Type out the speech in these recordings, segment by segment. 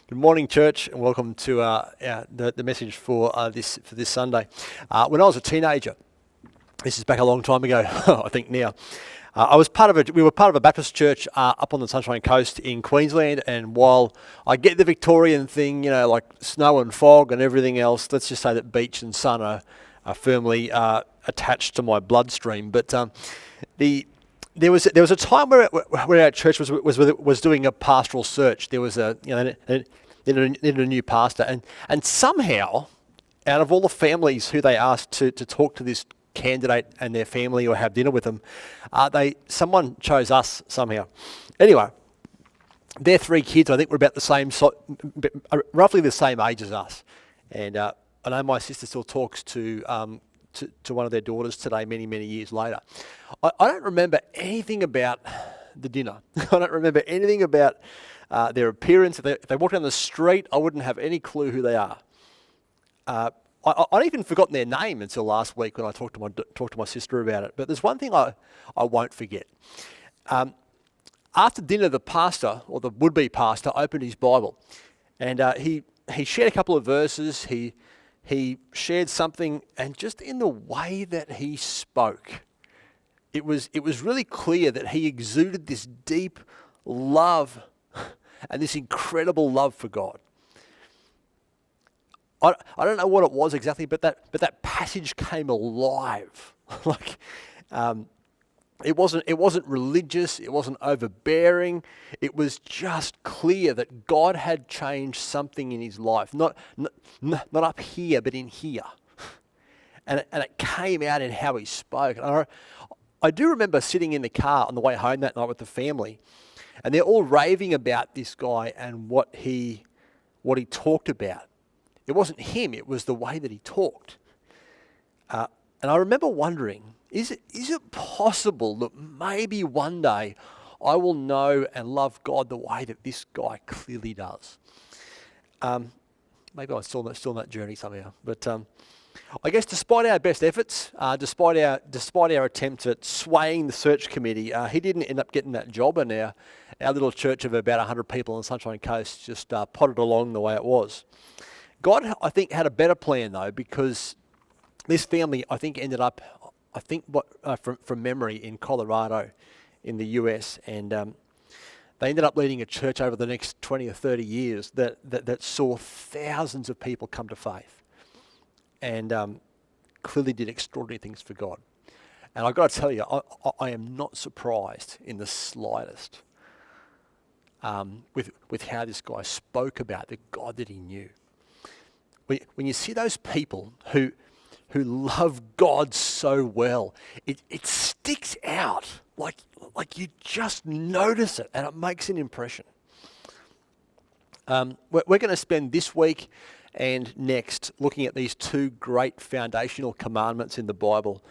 Good morning, church, and welcome to the message for this Sunday. When I was a teenager, this is back a long time ago, I think now. We were part of a Baptist church up on the Sunshine Coast in Queensland, and while I get the Victorian thing, like snow and fog and everything else, let's just say that beach and sun are firmly attached to my bloodstream. But there was a time where our church was doing a pastoral search. There was they needed a new pastor, and somehow, out of all the families who they asked to talk to this candidate and their family or have dinner with them, someone chose us somehow. Anyway, their three kids, I think, were about the same, roughly the same age as us, and I know my sister still talks to one of their daughters today, many years later. I don't remember anything about the dinner. I don't remember anything about their appearance. If they walked down the street, I wouldn't have any clue who they are. I'd even forgotten their name until last week when I talked to my sister about it. But there's one thing I won't forget. After dinner, the pastor, or the would-be pastor, opened his Bible, and he shared a couple of verses. He shared something, and just in the way that he spoke, it was really clear that he exuded this deep love and this incredible love for God. I don't know what it was exactly, but that passage came alive. It wasn't religious. It wasn't overbearing. It was just clear that God had changed something in his life, not up here, but in here, and it came out in how he spoke. And I do remember sitting in the car on the way home that night with the family, and they're all raving about this guy and what he talked about. It wasn't him, it was the way that he talked. And I remember wondering, is it possible that maybe one day I will know and love God the way that this guy clearly does? Maybe I'm still on that journey somehow. But I guess despite our best efforts, despite our attempts at swaying the search committee, he didn't end up getting that job, and our little church of about 100 people on the Sunshine Coast just potted along the way it was. God, I think, had a better plan though, because this family, I think, ended up, from memory, in Colorado, in the US, and they ended up leading a church over the next 20 or 30 years that saw thousands of people come to faith, and clearly did extraordinary things for God. And I've got to tell you, I am not surprised in the slightest with how this guy spoke about the God that he knew. When you see those people who love God so well, it sticks out like you just notice it, and it makes an impression. We're going to spend this week and next looking at these two great foundational commandments in the Bible: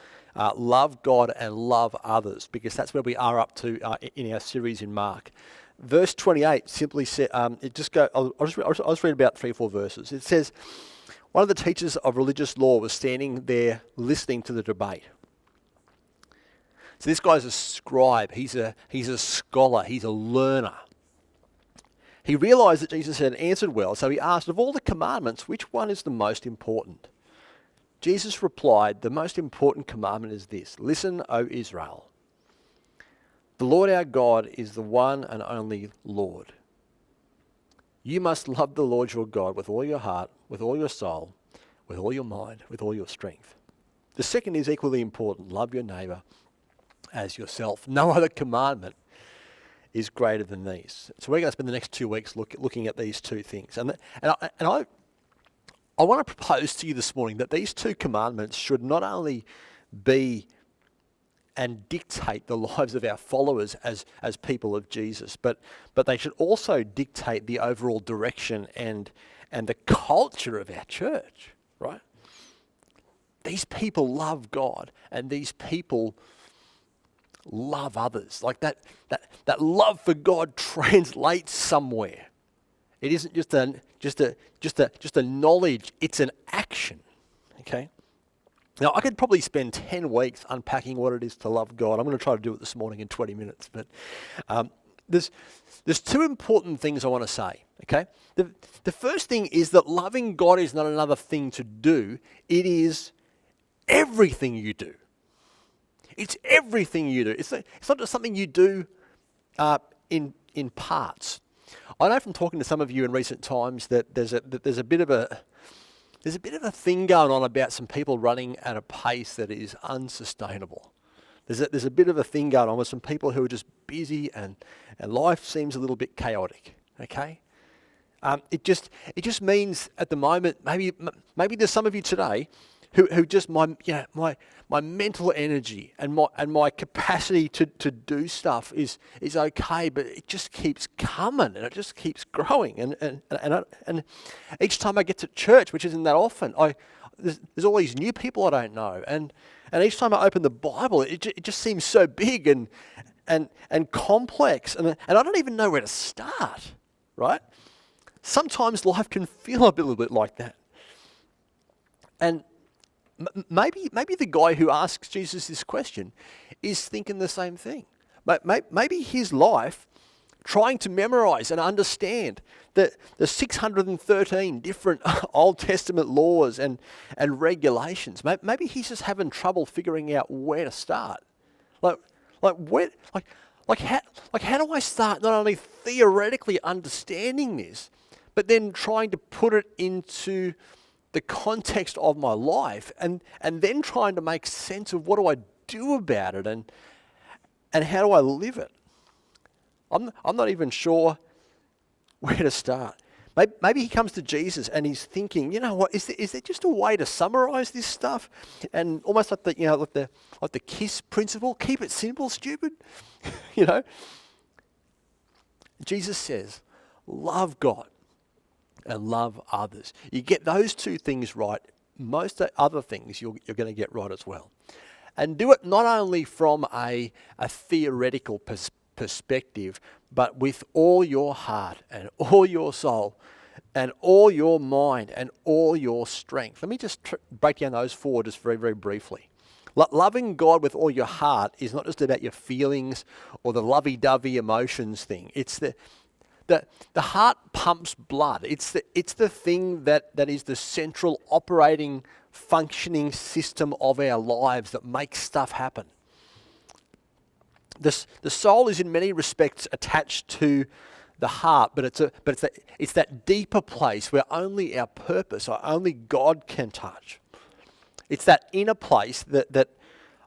love God and love others, because that's where we are up to in our series in Mark. Verse 28 simply said, I'll just read about 3 or 4 verses. It says, one of the teachers of religious law was standing there listening to the debate. So this guy's a scribe. He's a scholar. He's a learner. He realized that Jesus had answered well, so he asked, of all the commandments, which one is the most important? Jesus replied, the most important commandment is this: listen, O Israel. The Lord our God is the one and only Lord. You must love the Lord your God with all your heart, with all your soul, with all your mind, with all your strength. The second is equally important: love your neighbour as yourself. No other commandment is greater than these. So we're going to spend the next 2 weeks looking at these two things. And I want to propose to you this morning that these two commandments should not only be and dictate the lives of our followers as people of Jesus, but they should also dictate the overall direction and the culture of our church, right? These people love God, and these people love others. Like that love for God translates somewhere. It isn't just a knowledge, it's an action. Okay? Now, I could probably spend 10 weeks unpacking what it is to love God. I'm going to try to do it this morning in 20 minutes. But there's two important things I want to say, okay? The first thing is that loving God is not another thing to do. It is everything you do. It's everything you do. It's not just something you do in parts. I know from talking to some of you in recent times that there's a bit of a thing going on about some people running at a pace that is unsustainable. There's a bit of a thing going on with some people who are just busy and life seems a little bit chaotic. Okay, it just means at the moment maybe there's some of you today who just my mental energy and my capacity to do stuff is okay, but it just keeps coming and it just keeps growing and each time I get to church, which isn't that often, there's all these new people I don't know, and each time I open the Bible, it just seems so big and complex, and I don't even know where to start. Right? Sometimes life can feel a little bit like that, and maybe the guy who asks Jesus this question is thinking the same thing. Maybe his life trying to memorize and understand the 613 different Old Testament laws and regulations. Maybe he's just having trouble figuring out where to start. How do I start not only theoretically understanding this, but then trying to put it into the context of my life and then trying to make sense of what do I do about it and how do I live it? I'm not even sure where to start. Maybe he comes to Jesus and he's thinking, you know what, is there just a way to summarize this stuff? And almost like the KISS principle, keep it simple, stupid. You know? Jesus says, love God and love others. You get those two things right, most other things you're going to get right as well. And do it not only from a theoretical perspective, but with all your heart and all your soul and all your mind and all your strength. Let me just break down those four just very, very briefly. Loving God with all your heart is not just about your feelings or the lovey-dovey emotions thing. It's the heart pumps blood. It's the thing that is the central operating, functioning system of our lives that makes stuff happen. The soul is in many respects attached to the heart, but it's that deeper place where only our purpose or only God can touch. It's that inner place that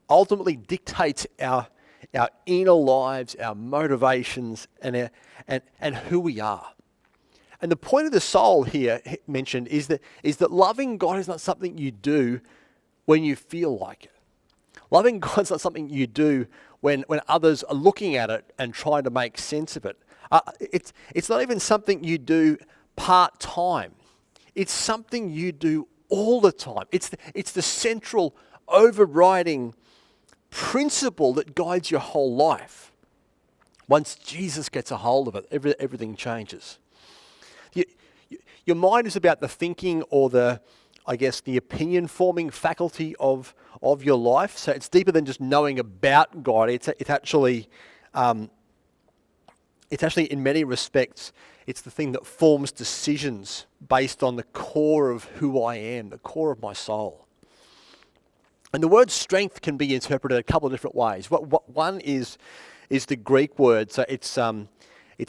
ultimately dictates our inner lives, our motivations, and who we are. And the point of the soul here mentioned is that loving God is not something you do when you feel like it. Loving God's not something you do when others are looking at it and trying to make sense of it. It's not even something you do part-time. It's something you do all the time. It's the central overriding principle that guides your whole life. Once Jesus gets a hold of it, everything changes. Your mind is about the thinking or the opinion-forming faculty of your life. So it's deeper than just knowing about God. It's actually in many respects, it's the thing that forms decisions based on the core of who I am, the core of my soul. And the word strength can be interpreted a couple of different ways. One is the Greek word, so it's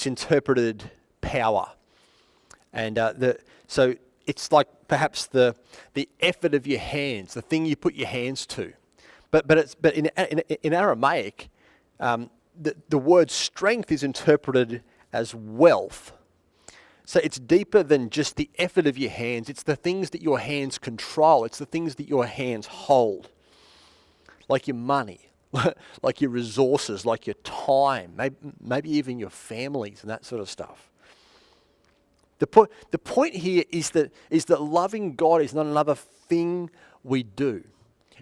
interpreted power, and so it's like perhaps the effort of your hands, the thing you put your hands to, but in Aramaic, the word strength is interpreted as wealth. So it's deeper than just the effort of your hands. It's the things that your hands control. It's the things that your hands hold, like your money, like your resources, like your time, maybe even your families and that sort of stuff. The point here is that loving God is not another thing we do.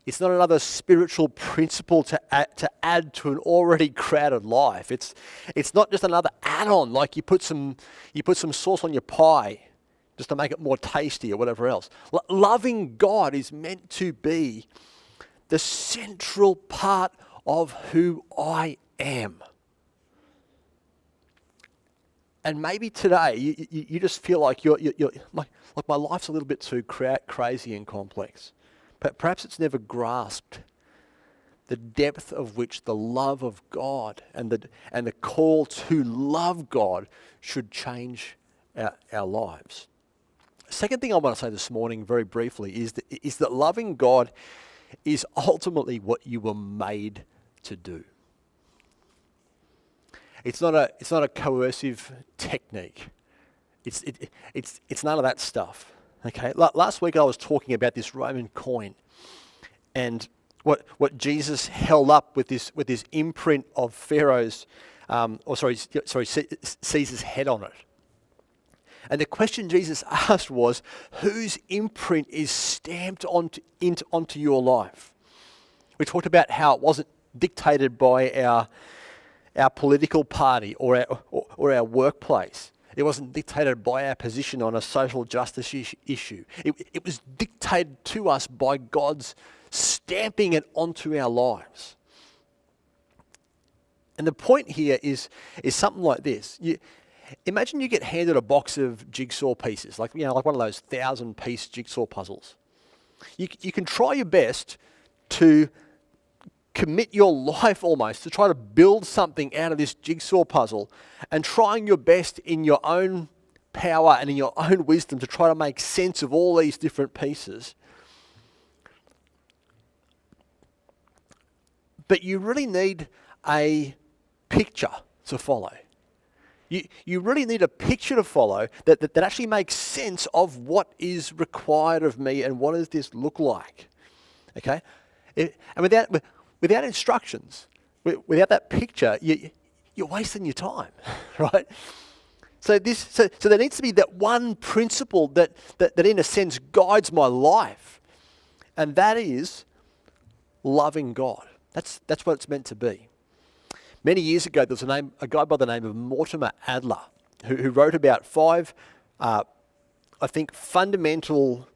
It's not another spiritual principle to add to an already crowded life. It's not just another add-on, like you put some sauce on your pie just to make it more tasty or whatever else. Loving God is meant to be the central part of who I am. And maybe today you just feel like you're like my life's a little bit too crazy and complex. But perhaps it's never grasped the depth of which the love of God and the call to love God should change our lives. Second thing I want to say this morning, very briefly, is that loving God is ultimately what you were made to do. It's not a coercive technique. It's none of that stuff. Okay. Last week I was talking about this Roman coin, and what Jesus held up with this imprint of Pharaoh's, Caesar's head on it. And the question Jesus asked was, whose imprint is stamped onto your life? We talked about how it wasn't dictated by our political party or our workplace. It wasn't dictated by our position on a social justice issue. It was dictated to us by God's stamping it onto our lives. And the point here is something like this. Imagine you get handed a box of jigsaw pieces, like one of those 1,000-piece jigsaw puzzles. You can try your best to commit your life almost to try to build something out of this jigsaw puzzle, and trying your best in your own power and in your own wisdom to try to make sense of all these different pieces. But you really need a picture to follow. You really need a picture to follow that actually makes sense of what is required of me and what does this look like. Okay? And without instructions, without that picture, you're wasting your time, right? So there needs to be that one principle that in a sense guides my life, and that is loving God. That's what it's meant to be. Many years ago, there was a guy by the name of Mortimer Adler who wrote about 5, fundamental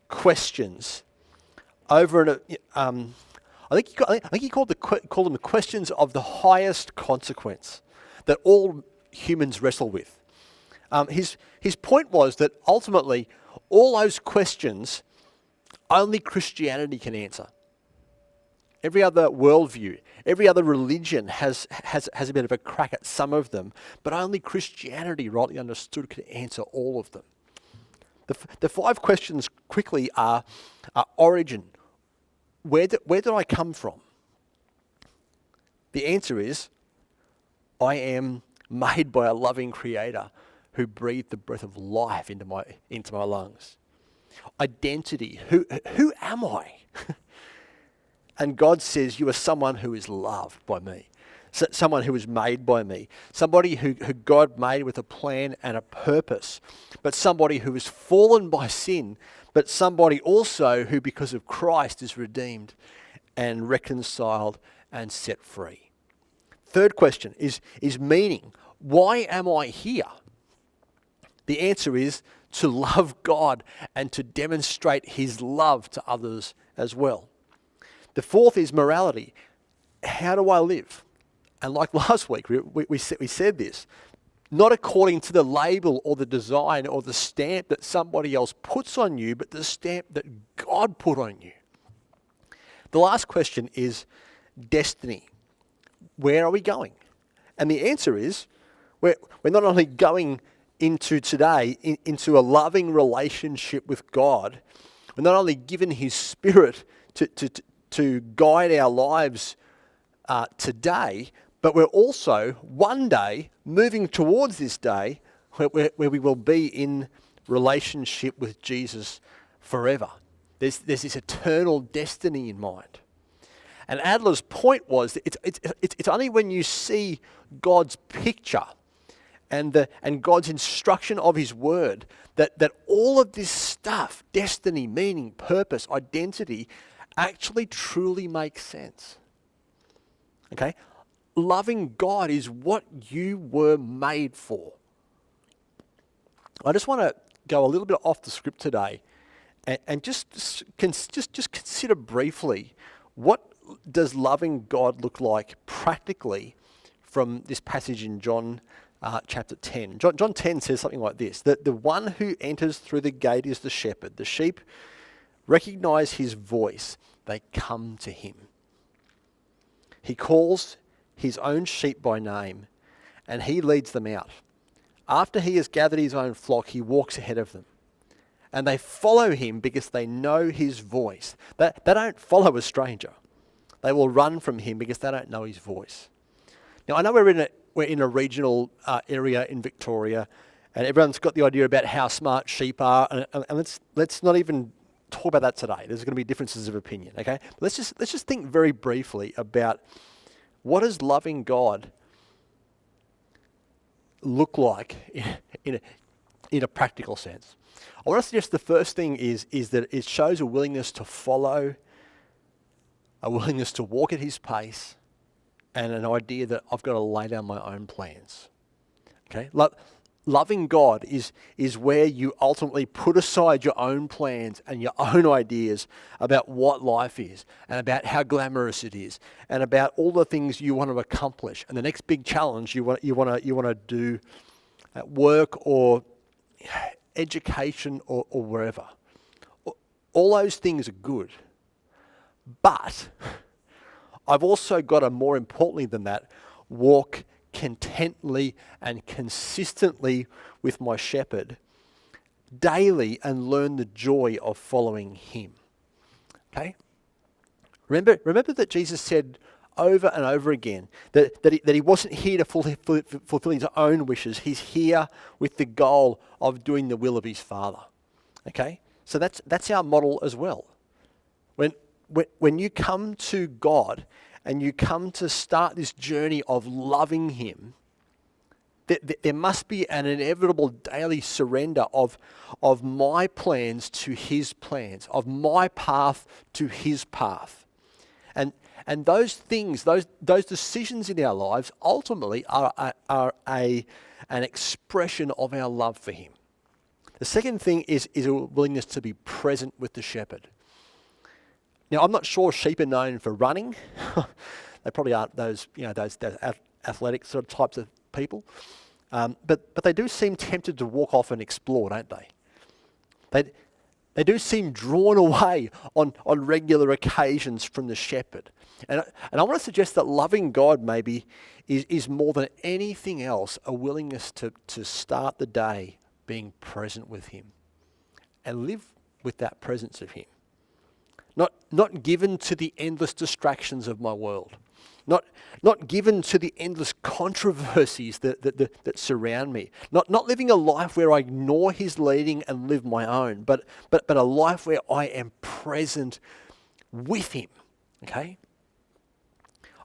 questions over I think he called them the questions of the highest consequence that all humans wrestle with. His point was that ultimately all those questions only Christianity can answer. Every other worldview, every other religion has a bit of a crack at some of them, but only Christianity, rightly understood, can answer all of them. The 5 questions quickly are origin. Where did I come from? The answer is, I am made by a loving Creator who breathed the breath of life into my lungs. Identity. Who am I? And God says, you are someone who is loved by me, someone who is made by me, somebody who God made with a plan and a purpose, but somebody who is fallen by sin, but somebody also who because of Christ is redeemed and reconciled and set free. Third question is meaning. Why am I here? The answer is to love God and to demonstrate his love to others as well. The fourth is morality. How do I live? And like last week, we said this, not according to the label or the design or the stamp that somebody else puts on you, but the stamp that God put on you. The last question is destiny. Where are we going? And the answer is, we're not only going into today, into a loving relationship with God, we're not only given his Spirit to guide our lives today, but we're also one day moving towards this day where we will be in relationship with Jesus forever. There's this eternal destiny in mind. And Adler's point was that it's only when you see God's picture and God's instruction of his word that all of this stuff, destiny, meaning, purpose, identity, actually truly makes sense. Okay? Loving God is what you were made for. I just want to go a little bit off the script today and just consider briefly, what does loving God look like practically from this passage in John chapter 10. John 10 says something like this, that the one who enters through the gate is the shepherd. The sheep recognize his voice. They come to him. He calls his own sheep by name, and he leads them out. After he has gathered his own flock, he walks ahead of them. And they follow him because they know his voice. They don't follow a stranger. They will run from him because they don't know his voice. Now, I know we're in a regional area in Victoria, and everyone's got the idea about how smart sheep are, and let's not even talk about that today. There's going to be differences of opinion, okay? Let's just think very briefly about what does loving God look like in a practical sense. I want to suggest the first thing is that it shows a willingness to follow, a willingness to walk at his pace, and an idea that I've got to lay down my own plans. Okay? Loving God is where you ultimately put aside your own plans and your own ideas about what life is, and about how glamorous it is, and about all the things you want to accomplish, and the next big challenge you want to do at work or education or wherever. All those things are good, but I've also got to, more importantly than that, walk contently and consistently with my shepherd daily and learn the joy of following him. Okay? Remember that Jesus said over and over again that he wasn't here to fulfill his own wishes. He's here with the goal of doing the will of his Father. Okay? So that's our model as well. When you come to God and you come to start this journey of loving him, there must be an inevitable daily surrender of my plans to his plans, of my path to his path. And those things, those decisions in our lives ultimately are an expression of our love for him. The second thing is a willingness to be present with the shepherd. Now, I'm not sure sheep are known for running. They probably aren't those athletic sort of types of people. But they do seem tempted to walk off and explore, don't they? They do seem drawn away on regular occasions from the shepherd. And I want to suggest that loving God maybe is more than anything else a willingness to start the day being present with him and live with that presence of him. Not given to the endless distractions of my world. Not given to the endless controversies that surround me. Not living a life where I ignore his leading and live my own, but a life where I am present with him. Okay?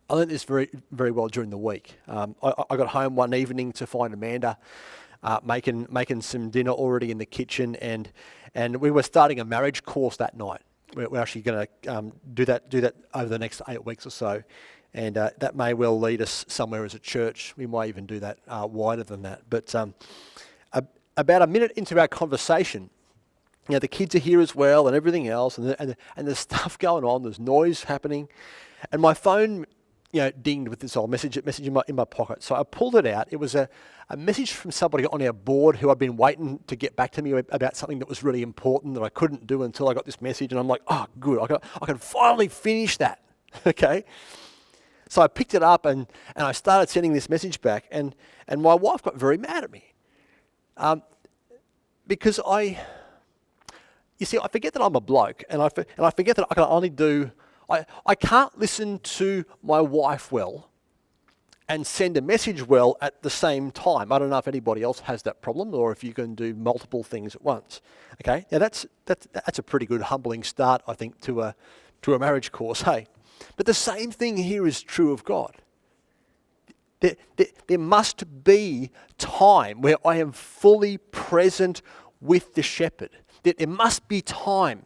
I learned this very, very well during the week. I got home one evening to find Amanda making some dinner already in the kitchen, and we were starting a marriage course that night. We're actually going to do that over the next 8 weeks or so, and that may well lead us somewhere as a church. We might even do that wider than that. But about a minute into our conversation, the kids are here as well, and everything else, and there's stuff going on. There's noise happening, and my phone, dinged with this old message in my pocket. So I pulled it out. It was a message from somebody on our board who I'd been waiting to get back to me about something that was really important that I couldn't do until I got this message. And I'm like, oh, good. I can finally finish that. Okay. So I picked it up and I started sending this message back. And my wife got very mad at me because I forget that I'm a bloke, and I forget that I can only do. I can't listen to my wife well and send a message well at the same time. I don't know if anybody else has that problem, or if you can do multiple things at once. Okay, now that's a pretty good humbling start, I think, to a marriage course. Hey, but the same thing here is true of God. There must be time where I am fully present with the shepherd. There must be time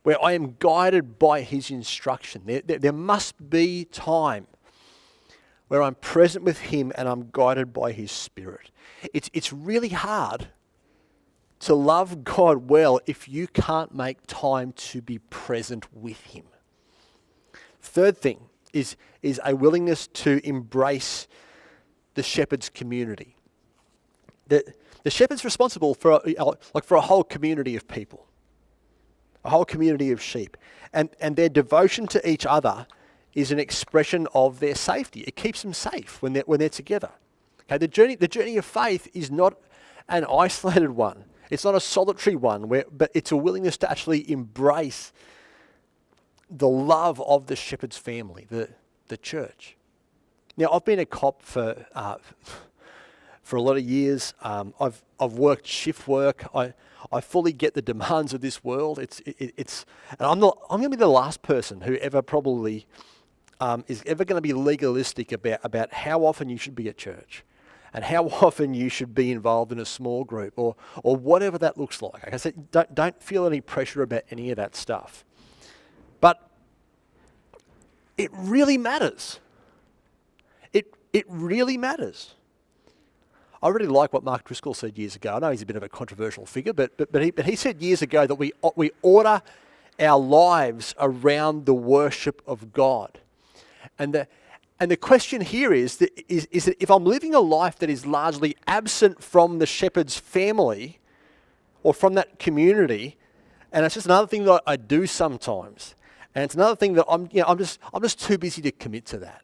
where I am guided by his instruction. There must be time where I'm present with him and I'm guided by his Spirit. It's really hard to love God well if you can't make time to be present with him. Third thing is a willingness to embrace the shepherd's community. The shepherd's responsible for for a whole community of people, a whole community of sheep, and their devotion to each other is an expression of their safety. It keeps them safe when they're together. Okay, the journey of faith is not an isolated one. It's not a solitary one, but it's a willingness to actually embrace the love of the shepherd's family, the church. Now, I've been a cop for a lot of years. I've worked shift work. I fully get the demands of this world. And I'm going to be the last person who ever probably is ever going to be legalistic about how often you should be at church, and how often you should be involved in a small group, or whatever that looks like. Like I said, don't feel any pressure about any of that stuff. But it really matters. It really matters. I really like what Mark Driscoll said years ago. I know he's a bit of a controversial figure, but he said years ago that we order our lives around the worship of God. And the question here is that if I'm living a life that is largely absent from the shepherd's family or from that community, and it's just another thing that I do sometimes, and it's another thing that I'm just too busy to commit to that,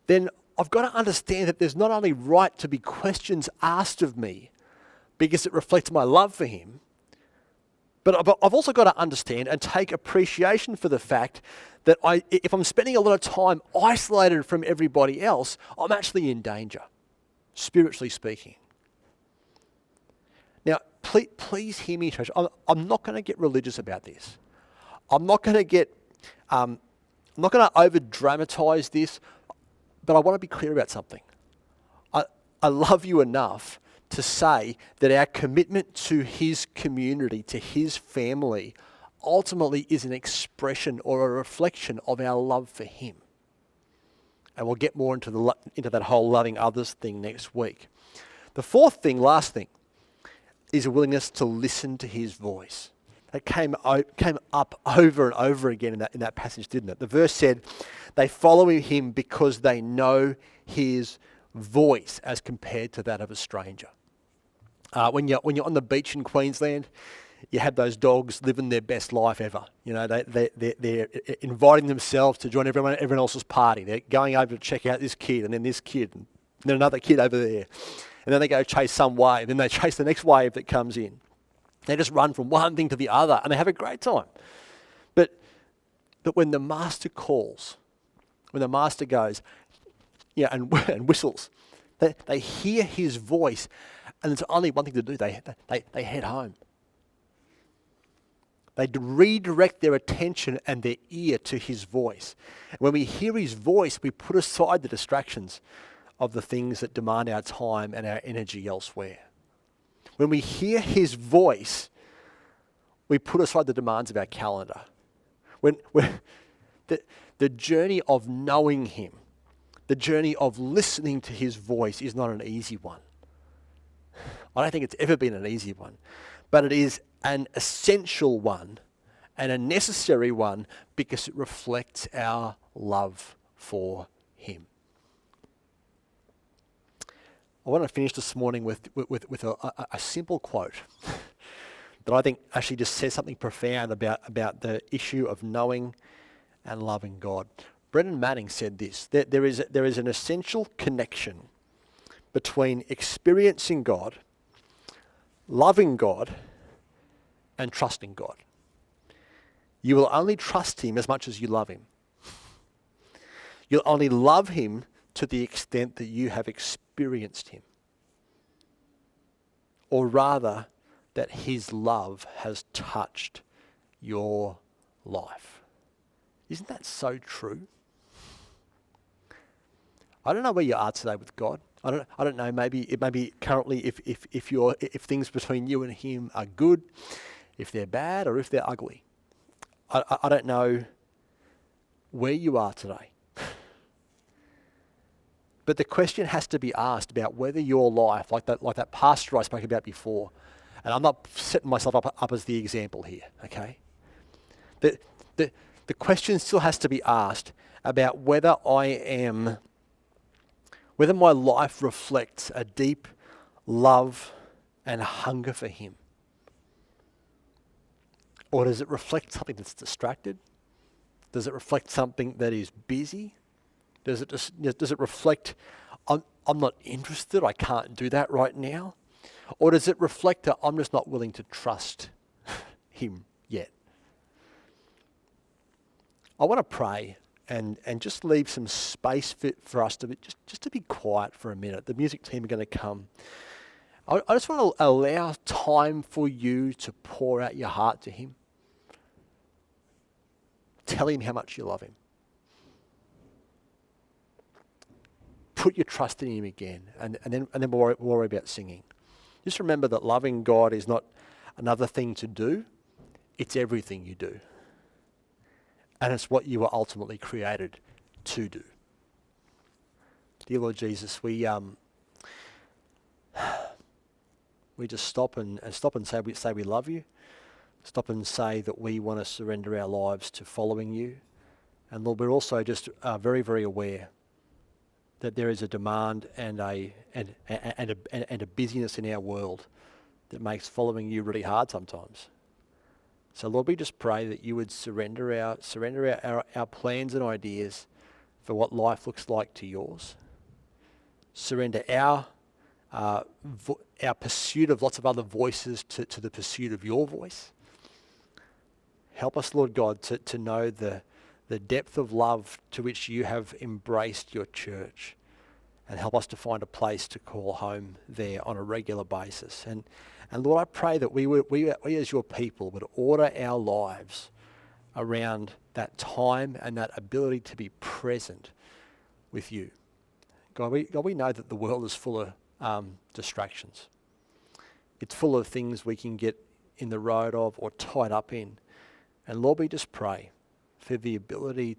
then I've got to understand that there's not only right to be questions asked of me because it reflects my love for him, but I've also got to understand and take appreciation for the fact that if I'm spending a lot of time isolated from everybody else, I'm actually in danger, spiritually speaking. Now, please hear me, church. I'm not going to get religious about this. I'm not going to over-dramatize this, but I want to be clear about something. I love you enough to say that our commitment to his community, to his family, ultimately is an expression or a reflection of our love for him. And we'll get more into that whole loving others thing next week. The last thing, is a willingness to listen to his voice. That came up over and over again in that passage, didn't it? The verse said, they follow him because they know his voice as compared to that of a stranger. When you're on the beach in Queensland, you have those dogs living their best life ever. You know, they're inviting themselves to join everyone else's party. They're going over to check out this kid, and then this kid, and then another kid over there. And then they go chase some wave, then they chase the next wave that comes in. They just run from one thing to the other, and they have a great time. But when the master calls, when the master goes, and whistles, they hear his voice, and there's only one thing to do. They head home. They redirect their attention and their ear to his voice. And when we hear his voice, we put aside the distractions of the things that demand our time and our energy elsewhere. When we hear his voice, we put aside the demands of our calendar. When the journey of knowing him, the journey of listening to his voice is not an easy one. I don't think it's ever been an easy one, but it is an essential one and a necessary one because it reflects our love for him. I want to finish this morning with a simple quote that I think actually just says something profound about the issue of knowing and loving God. Brendan Manning said this, that there is an essential connection between experiencing God, loving God, and trusting God. You will only trust him as much as you love him. You'll only love him to the extent that you have experienced him. Or rather, that his love has touched your life. Isn't that so true? I don't know where you are today with God. I don't know. Maybe currently, if things between you and him are good, if they're bad, or if they're ugly. I don't know where you are today. But the question has to be asked about whether your life, like that pastor I spoke about before, and I'm not setting myself up as the example here, okay? the question still has to be asked about whether my life reflects a deep love and hunger for him. Or does it reflect something that's distracted? Does it reflect something that is busy? Does it reflect, I'm not interested, I can't do that right now? Or does it reflect that I'm just not willing to trust him yet? I want to pray and just leave some space for us to just to be quiet for a minute. The music team are going to come. I just want to allow time for you to pour out your heart to him. Tell him how much you love him. Put your trust in him again, and then we'll worry about singing. Just remember that loving God is not another thing to do. It's everything you do. And it's what you were ultimately created to do. Dear Lord Jesus, we just stop and say we love you. Stop and say that we want to surrender our lives to following you. And Lord, we're also just very, very aware that there is a demand and a busyness in our world that makes following you really hard sometimes. So Lord, we just pray that you would surrender our plans and ideas for what life looks like to yours. Surrender our pursuit of lots of other voices to the pursuit of your voice. Help us, Lord God, to know the depth of love to which you have embraced your church, and help us to find a place to call home there on a regular basis. And Lord, I pray that we as your people would order our lives around that time and that ability to be present with you. God, we know that the world is full of distractions. It's full of things we can get in the road of or tied up in. And Lord, we just pray for the ability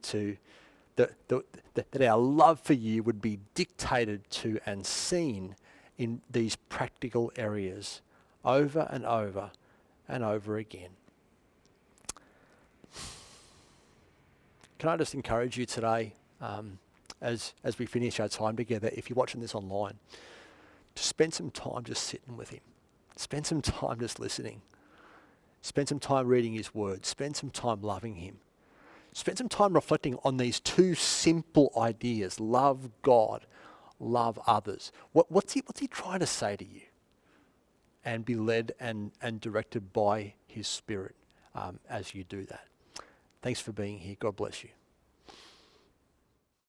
that our love for you would be dictated to and seen in these practical areas over and over and over again. Can I just encourage you today, as we finish our time together, if you're watching this online, to spend some time just sitting with him. Spend some time just listening. Spend some time reading his word. Spend some time loving him. Spend some time reflecting on these two simple ideas: love God, love others. What's he trying to say to you? And be led and directed by his Spirit as you do that. Thanks for being here. God bless you.